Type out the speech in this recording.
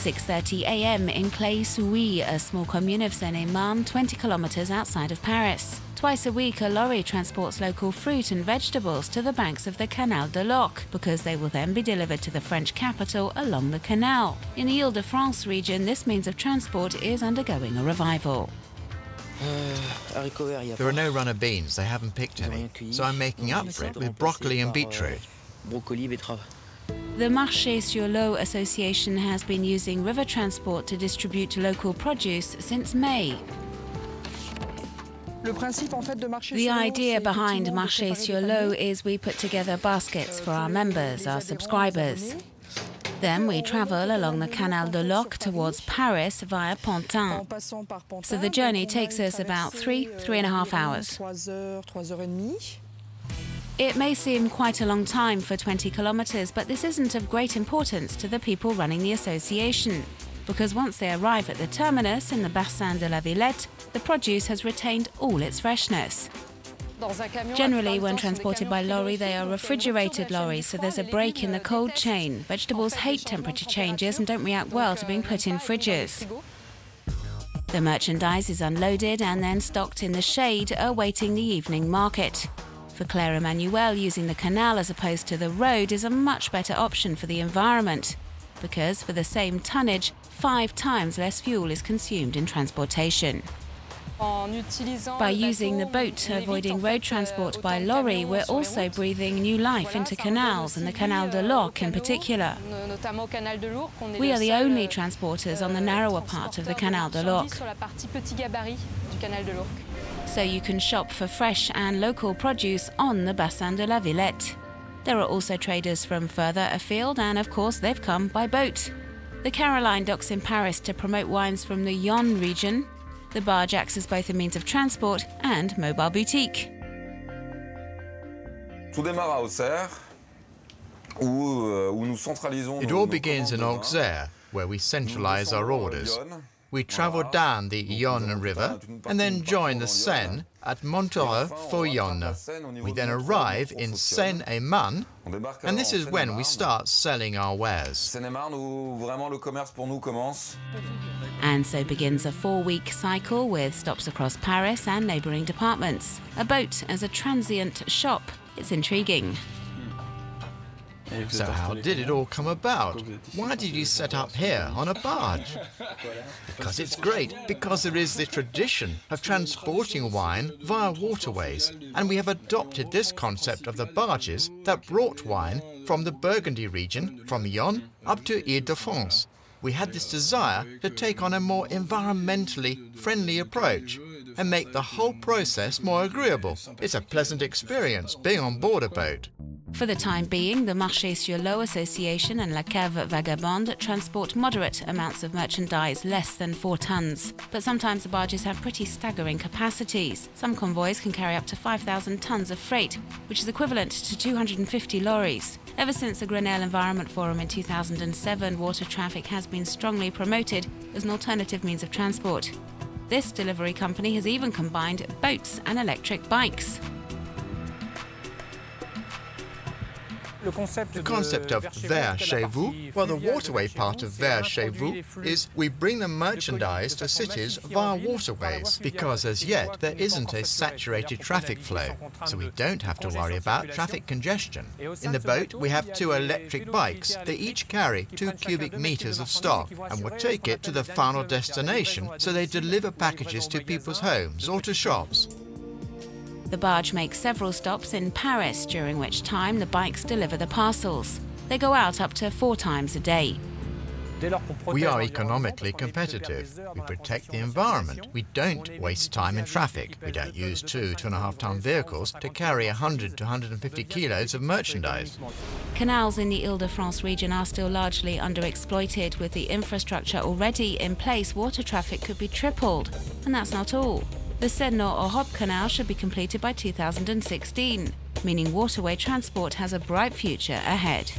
6:30 a.m. in Claye-Souilly, a small commune of Seine-et-Marne, 20 kilometers outside of Paris. Twice a week, a lorry transports local fruit and vegetables to the banks of the Canal de l'Oc, because they will then be delivered to the French capital along the canal. In the Île-de-France region, this means of transport is undergoing a revival. There are no runner beans, they haven't picked any, so I'm making up for it with broccoli and beetroot. The Marché sur l'Eau Association has been using river transport to distribute local produce since May. The idea behind Marché sur l'Eau is we put together baskets for our members, our subscribers. Then we travel along the Canal de l'Oc towards Paris via Pantin. So the journey takes us about 3.5 hours. It may seem quite a long time for 20 kilometers, but this isn't of great importance to the people running the association, because once they arrive at the terminus in the Bassin de la Villette, the produce has retained all its freshness. Generally, when transported by lorry, they are refrigerated lorries, so there's a break in the cold chain. Vegetables hate temperature changes and don't react well to being put in fridges. The merchandise is unloaded and then stocked in the shade, awaiting the evening market. For Claire Emmanuel, using the canal as opposed to the road is a much better option for the environment, because for the same tonnage, 5 times less fuel is consumed in transportation. By using the boat, avoiding road transport by lorry, we're also breathing new life into canals, and the Canal de l'Oc in particular. We are the only transporters on the narrower part of the Canal de l'Oc. So you can shop for fresh and local produce on the Bassin de la Villette. There are also traders from further afield, and of course they've come by boat. The Caroline docks in Paris to promote wines from the Yonne region. The barge acts as both a means of transport and mobile boutique. It all begins in Auxerre, where we centralize our orders. We travel down the Yonne River and then join the Seine at Montoreux-for-Yonne. We then arrive in Seine-et-Marne, and this is when we start selling our wares. And so begins a 4-week cycle with stops across Paris and neighbouring departments. A boat as a transient shop. It's intriguing. So how did it all come about? Why did you set up here on a barge? Because it's great, because there is the tradition of transporting wine via waterways, and we have adopted this concept of the barges that brought wine from the Burgundy region, from Yonne up to Île-de-France. We had this desire to take on a more environmentally friendly approach and make the whole process more agreeable. It's a pleasant experience being on board a boat. For the time being, the Marché sur l'Eau Association and La Cave Vagabonde transport moderate amounts of merchandise, less than 4 tons. But sometimes the barges have pretty staggering capacities. Some convoys can carry up to 5,000 tons of freight, which is equivalent to 250 lorries. Ever since the Grenelle Environment Forum in 2007, water traffic has been strongly promoted as an alternative means of transport. This delivery company has even combined boats and electric bikes. The concept of vers chez vous, well, the waterway part of vers chez vous is we bring the merchandise to cities via waterways, because as yet there isn't a saturated traffic flow, so we don't have to worry about traffic congestion. In the boat we have 2 electric bikes. They each carry 2 cubic meters of stock and will take it to the final destination, so they deliver packages to people's homes or to shops. The barge makes several stops in Paris, during which time the bikes deliver the parcels. They go out up to 4 times a day. We are economically competitive. We protect the environment. We don't waste time in traffic. We don't use 2.5-ton vehicles to carry 100 to 150 kilos of merchandise. Canals in the Île-de-France region are still largely underexploited. With the infrastructure already in place, water traffic could be tripled. And that's not all. The Seine-Nord-Europe Canal should be completed by 2016, meaning waterway transport has a bright future ahead.